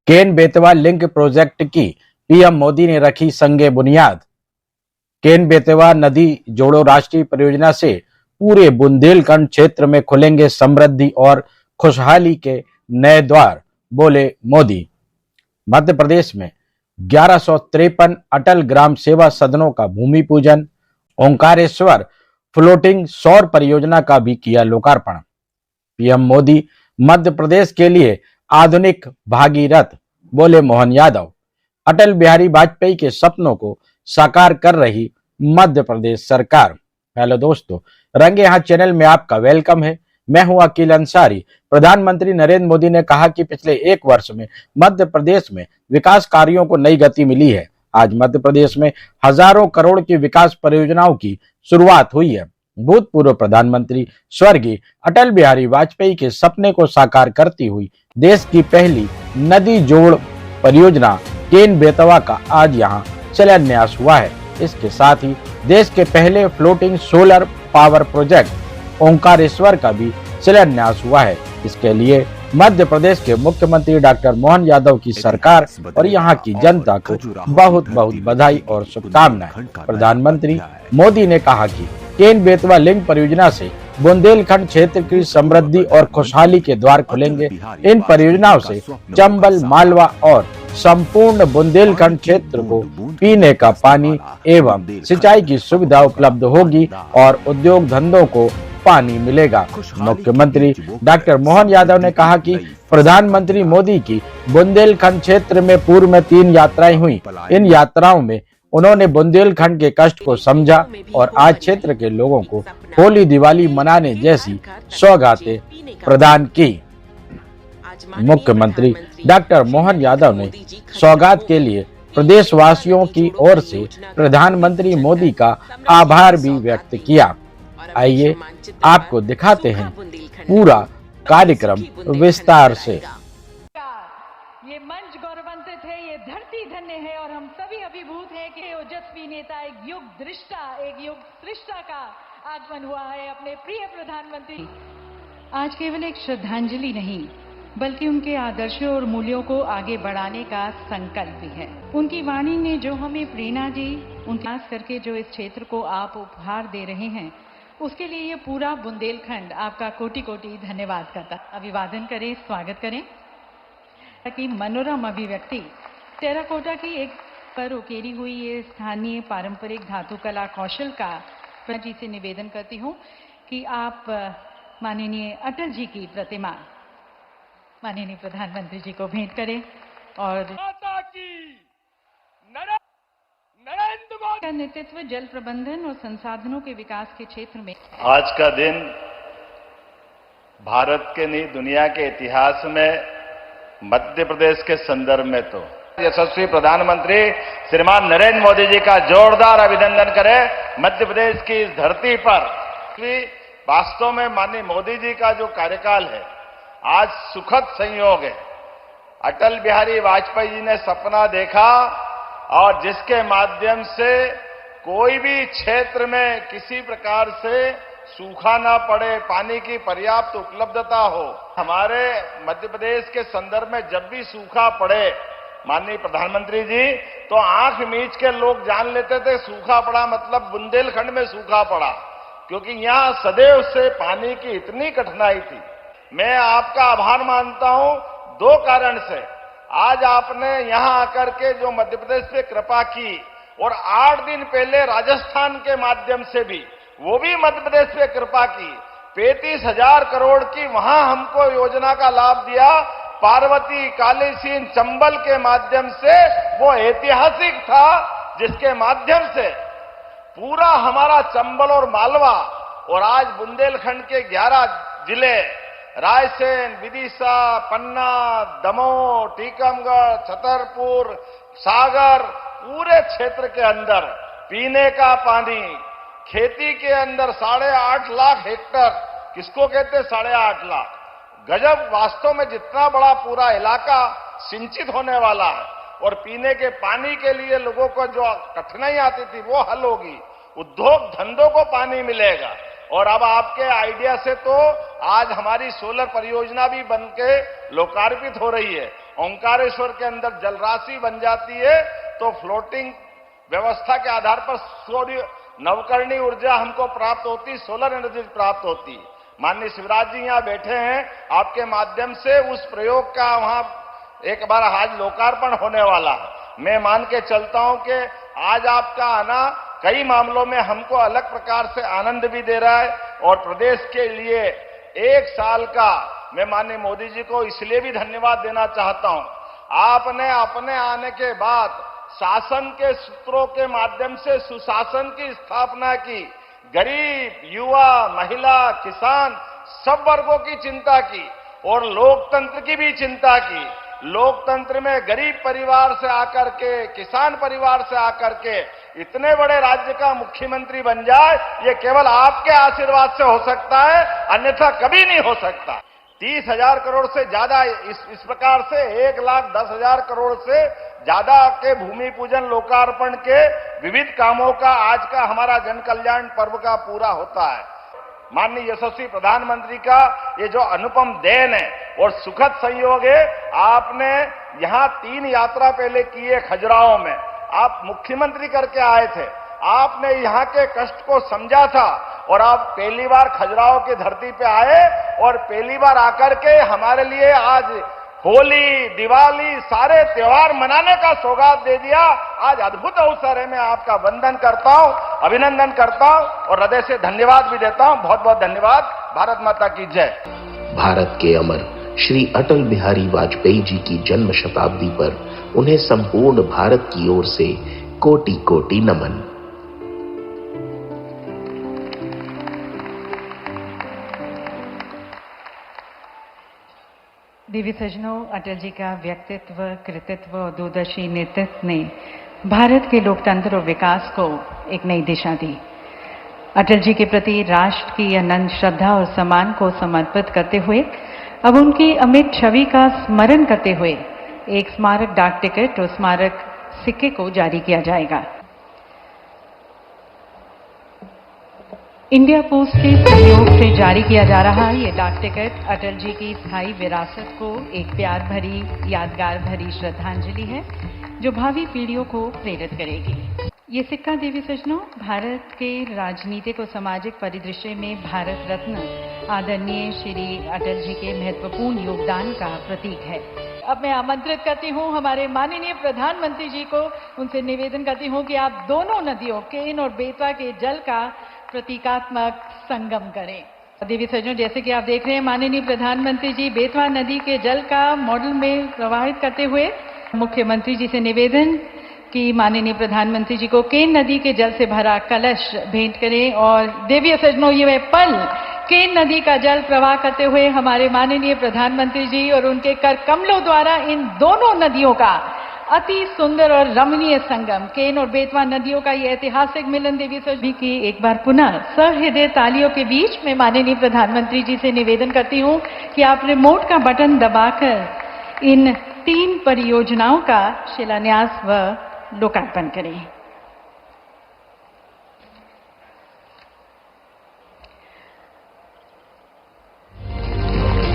Ken Betwa link project की PM Modi ने रखी संगे बुनियाद। केन बेतवा नदी जोड़ो राष्ट्रीय परियोजना से पूरे बुंदेलखंड क्षेत्र में खुलेंगे समृद्धि और खुशहाली के नए द्वार, बोले मोदी। मध्य प्रदेश में 1153 अटल ग्राम सेवा सदनों का भूमि पूजन। ओंकारेश्वर फ्लोटिंग सौर परियोजना का भी किया लोकार्पण। पीएम मोदी मध्य प्रदेश के लिए आधुनिक भागीरथ, बोले मोहन यादव। अटल बिहारी वाजपेयी के सपनों को साकार कर रही मध्य प्रदेश सरकार। हेलो दोस्तों, रंगे हाथ चैनल में आपका वेलकम है। मैं हूं अकील अंसारी। प्रधानमंत्री नरेंद्र मोदी ने कहा कि पिछले एक वर्ष में मध्य प्रदेश में विकास कार्यों को नई गति मिली है। आज मध्य प्रदेश में हजारों करोड़ की विकास परियोजनाओं की शुरुआत हुई है। भूतपूर्व प्रधानमंत्री स्वर्गीय अटल बिहारी वाजपेयी के सपने को साकार करती हुई देश की पहली नदी जोड़ परियोजना केन बेतवा का आज यहां शिलान्यास हुआ है। इसके साथ ही देश के पहले floating solar power project Omkareshwar का भी शिलान्यास हुआ है। इसके लिए मध्य प्रदेश के मुख्यमंत्री डॉक्टर मोहन यादव की सरकार और यहां की जनता को बहुत बहुत बधाई और शुभकामनाएं। प्रधानमंत्री मोदी ने कहा कि केन बेतवा लिंक परियोजना से बुंदेलखंड क्षेत्र की समृद्धि और खुशहाली के द्वार खुलेंगे। इन परियोजनाओं से चंबल, मालवा और संपूर्ण बुंदेलखंड क्षेत्र को पीने का पानी एवं सिंचाई की सुविधा उपलब्ध होगी और उद्योग धंधों को पानी मिलेगा। मुख्यमंत्री डॉक्टर मोहन यादव ने कहा कि प्रधानमंत्री मोदी की बुंदेलखंड क्षेत्र में पूर्व में 3 यात्राएं हुई। इन यात्राओं में उन्होंने बुंदेलखंड के कष्ट को समझा और आज क्षेत्र के लोगों को होली दिवाली मनाने जैसी सौगातें प्रदान की। मुख्यमंत्री डॉक्टर मोहन यादव ने सौगात के लिए प्रदेशवासियों की ओर से प्रधानमंत्री मोदी का आभार भी व्यक्त किया। आइए आपको दिखाते हैं पूरा कार्यक्रम विस्तार से। ये मंच गौरवान्वित है, ये धरती धन्य है और हम सभी अभिभूत हैं कि ओजस्वी नेता एक युग सृष्टा का आगमन हुआ है अपने प्रिय प्रधानमंत्री। आज केवल एक श्रद्धांजलि नहीं बल्कि उनके आदर्शों और मूल्यों को आगे बढ़ाने का संकल्प भी है। उनकी वाणी ने जो हमें प्रेरणा दी, उनके खास करके जो इस क्षेत्र को आप उपहार दे रहे हैं, उसके लिए ये पूरा बुंदेलखंड आपका कोटि कोटि धन्यवाद करता। अभिवादन करें, स्वागत करें। कि मनोरम अभिव्यक्ति टेराकोटा की एक पर उकेरी हुई ये स्थानीय पारंपरिक धातु कला कौशल का जी से निवेदन करती हूँ कि आप माननीय अटल जी की प्रतिमा माननीय प्रधानमंत्री जी को भेंट करें और नरेंद्र मोदी का नेतृत्व जल प्रबंधन और संसाधनों के विकास के क्षेत्र में। आज का दिन भारत के नहीं दुनिया के इतिहास में मध्य प्रदेश के संदर्भ में तो यशस्वी प्रधानमंत्री श्रीमान नरेंद्र मोदी जी का जोरदार अभिनंदन करें। मध्य प्रदेश की इस धरती पर वास्तव में माननीय मोदी जी का जो कार्यकाल है आज सुखद संयोग है। अटल बिहारी वाजपेयी जी ने सपना देखा और जिसके माध्यम से कोई भी क्षेत्र में किसी प्रकार से सूखा ना पड़े, पानी की पर्याप्त उपलब्धता हो। हमारे मध्य प्रदेश के संदर्भ में जब भी सूखा पड़े माननीय प्रधानमंत्री जी, तो आंख मीच के लोग जान लेते थे सूखा पड़ा मतलब बुंदेलखंड में सूखा पड़ा, क्योंकि यहां सदैव से पानी की इतनी कठिनाई थी। मैं आपका आभार मानता हूं 2 कारण से। आज आपने यहां आकर के जो मध्य प्रदेश पे कृपा की और 8 दिन पहले राजस्थान के माध्यम से भी वो भी मध्य प्रदेश पे कृपा की। 35,000 करोड़ की वहां हमको योजना का लाभ दिया। पार्वती, कालीसीन, चंबल के माध्यम से वो ऐतिहासिक था, जिसके माध्यम से पूरा हमारा चंबल और मालवा और आज बुंदेलखंड के 11 जिले रायसेन, विदिशा, पन्ना, दमोह, टीकमगढ़, छतरपुर, सागर, पूरे क्षेत्र के अंदर पीने का पानी, खेती के अंदर 8.5 लाख हेक्टर, किसको कहते 8.5 लाख गजब। वास्तव में जितना बड़ा पूरा इलाका सिंचित होने वाला है और पीने के पानी के लिए लोगों को जो कठिनाई आती थी वो हल होगी। उद्योग धंधों को पानी मिलेगा और अब आपके आइडिया से तो आज हमारी सोलर परियोजना भी बनके लोकार्पित हो रही है ओंकारेश्वर के अंदर जलराशि बन जाती है तो फ्लोटिंग व्यवस्था के आधार पर सूर्य नवकरणीय ऊर्जा हमको प्राप्त होती, सोलर एनर्जी प्राप्त होती। माननीय शिवराज जी यहाँ बैठे हैं, आपके माध्यम से उस प्रयोग का वहां एक बार आज लोकार्पण होने वाला है। मैं मान के चलता हूं कि आज आपका आना कई मामलों में हमको अलग प्रकार से आनंद भी दे रहा है और प्रदेश के लिए 1 साल का मैं माननीय मोदी जी को इसलिए भी धन्यवाद देना चाहता हूं। आपने अपने आने के बाद शासन के सूत्रों के माध्यम से सुशासन की स्थापना की, गरीब, युवा, महिला, किसान सब वर्गों की चिंता की और लोकतंत्र की भी चिंता की। लोकतंत्र में गरीब परिवार से आकर के, किसान परिवार से आकर के इतने बड़े राज्य का मुख्यमंत्री बन जाए, ये केवल आपके आशीर्वाद से हो सकता है, अन्यथा कभी नहीं हो सकता। 30,000 करोड़ से ज्यादा इस प्रकार से 1,10,000 करोड़ से ज्यादा के भूमि पूजन लोकार्पण के विविध कामों का आज का हमारा जन कल्याण पर्व का पूरा होता है। माननीय यशस्वी प्रधानमंत्री का ये जो अनुपम देन है और सुखद संयोग है, आपने यहां 3 यात्रा पहले की है। खजुराहो में आप मुख्यमंत्री करके आए थे, आपने यहां के कष्ट को समझा था और आप पहली बार खजुराहो की धरती पे आए और पहली बार आकर के हमारे लिए आज होली, दिवाली सारे त्योहार मनाने का सौगात दे दिया। आज अद्भुत अवसर है। मैं आपका वंदन करता हूं, अभिनंदन करता हूं और हृदय से धन्यवाद भी देता हूं। बहुत बहुत धन्यवाद। भारत माता की जय। भारत के अमर श्री अटल बिहारी वाजपेयी जी की जन्म शताब्दी पर उन्हें संपूर्ण भारत की ओर से कोटि कोटि नमन। देवी सज्जनों, अटल जी का व्यक्तित्व, कृतित्व और दूरदर्शी नेतृत्व ने भारत के लोकतंत्र और विकास को एक नई दिशा दी। अटल जी के प्रति राष्ट्र की अनंत श्रद्धा और सम्मान को समर्पित करते हुए अब उनकी अमिट छवि का स्मरण करते हुए एक स्मारक डाक टिकट और स्मारक सिक्के को जारी किया जाएगा। इंडिया पोस्ट के सहयोग से जारी किया जा रहा ये डाक टिकट अटल जी की स्थायी विरासत को एक प्यार भरी, यादगार भरी श्रद्धांजलि है जो भावी पीढ़ियों को प्रेरित करेगी। ये सिक्का देवी सज्जनों भारत के राजनीतिक और सामाजिक परिदृश्य में भारत रत्न आदरणीय श्री अटल जी के महत्वपूर्ण योगदान का प्रतीक है। अब मैं आमंत्रित करती हूँ हमारे माननीय प्रधानमंत्री जी को, उनसे निवेदन करती हूँ कि आप दोनों नदियों केन और बेतवा के जल का प्रतीकात्मक संगम करें। देवी सज्जनों, जैसे कि आप देख रहे हैं माननीय प्रधानमंत्री जी बेतवा नदी के जल का मॉडल में प्रवाहित करते हुए मुख्यमंत्री जी से निवेदन कि माननीय प्रधानमंत्री जी को केन नदी के जल से भरा कलश भेंट करें। और देवी सज्जनों, ये पल केन नदी का जल प्रवाह करते हुए हमारे माननीय प्रधानमंत्री जी और उनके कर कमलों द्वारा इन दोनों नदियों का अति सुंदर और रमणीय संगम, केन और बेतवा नदियों का ये ऐतिहासिक मिलन देवी सभी की एक बार पुनः सहृदय तालियों के बीच में माननीय प्रधानमंत्री जी से निवेदन करती हूं कि आप रिमोट का बटन दबाकर इन 3 परियोजनाओं का शिलान्यास व लोकार्पण करें।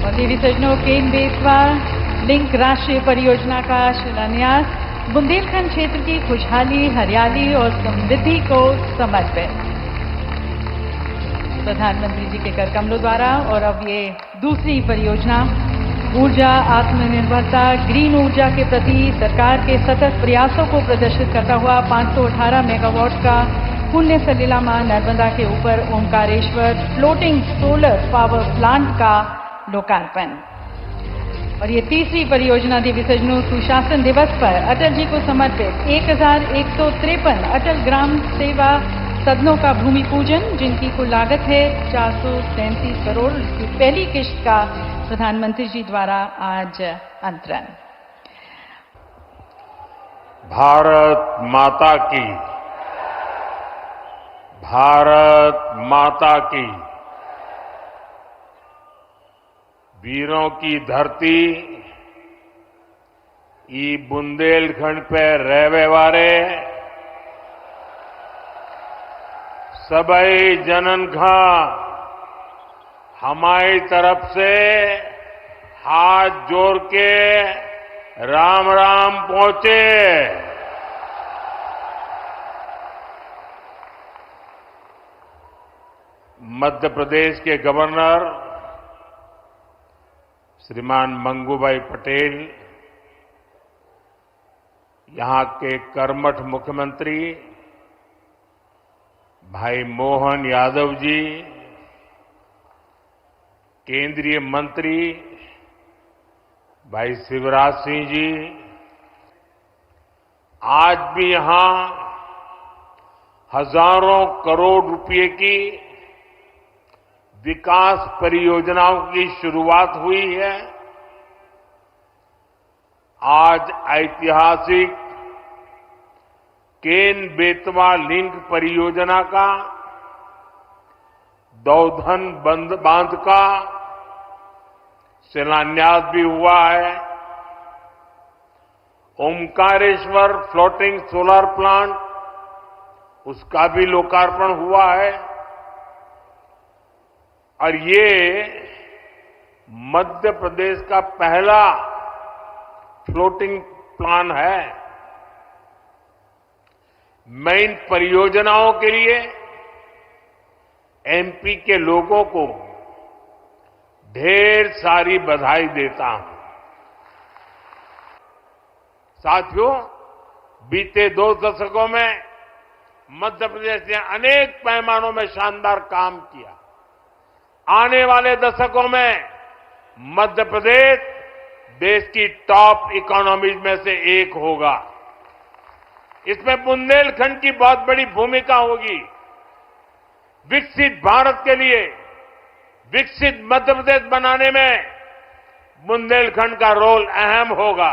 और देवी सज्जनों, केन बेतवा लिंक राष्ट्रीय परियोजना का शिलान्यास बुंदेलखंड क्षेत्र की खुशहाली, हरियाली और समृद्धि को समर्पित प्रधानमंत्री जी के कर कमलों द्वारा। और अब ये दूसरी परियोजना ऊर्जा आत्मनिर्भरता, ग्रीन ऊर्जा के प्रति सरकार के सतत प्रयासों को प्रदर्शित करता हुआ 518 मेगावाट का पुण्य सलिला मां नर्मदा के ऊपर Omkareshwar floating solar power plant का लोकार्पण। और ये तीसरी परियोजना देवी सज्जनों, सुशासन दिवस पर अटल जी को समर्पित 1153 अटल ग्राम सेवा सदनों का भूमि पूजन, जिनकी कुल लागत है 437 करोड़। इसकी पहली किश्त का प्रधानमंत्री जी द्वारा आज अंतरण। भारत माता की, भारत माता की। वीरों की धरती ई बुंदेलखंड पे रहवे वारे सबई जनन का हमारी तरफ से हाथ जोड़ के राम राम पहुंचे। मध्य प्रदेश के गवर्नर श्रीमान मंगूभाई पटेल, यहां के कर्मठ मुख्यमंत्री भाई मोहन यादव जी, केंद्रीय मंत्री भाई शिवराज सिंह जी, आज भी यहां हजारों करोड़ रुपए की विकास परियोजनाओं की शुरुआत हुई है। आज ऐतिहासिक केन बेतवा लिंक परियोजना का, दौधन बांध का शिलान्यास भी हुआ है। ओमकारेश्वर फ्लोटिंग सोलर प्लांट, उसका भी लोकार्पण हुआ है। और ये मध्य प्रदेश का पहला फ्लोटिंग प्लान है। मैं इन परियोजनाओं के लिए एमपी के लोगों को ढेर सारी बधाई देता हूं। साथियों, बीते 2 दशकों में मध्य प्रदेश ने अनेक पैमानों में शानदार काम किया। आने वाले दशकों में मध्य प्रदेश देश की टॉप इकोनॉमीज में से एक होगा। इसमें बुंदेलखंड की बहुत बड़ी भूमिका होगी। विकसित भारत के लिए विकसित मध्य प्रदेश बनाने में बुंदेलखंड का रोल अहम होगा।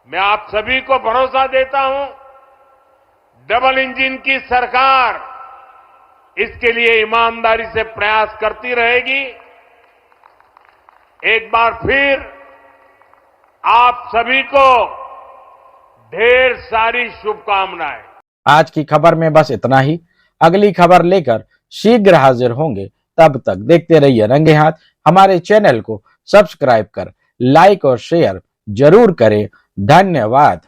मैं आप सभी को भरोसा देता हूं, डबल इंजन की सरकार इसके लिए ईमानदारी से प्रयास करती रहेगी। एक बार फिर आप सभी को ढेर सारी शुभकामनाएं। आज की खबर में बस इतना ही। अगली खबर लेकर शीघ्र हाजिर होंगे। तब तक देखते रहिए रंगे हाथ। हमारे चैनल को सब्सक्राइब कर लाइक और शेयर जरूर करें। धन्यवाद।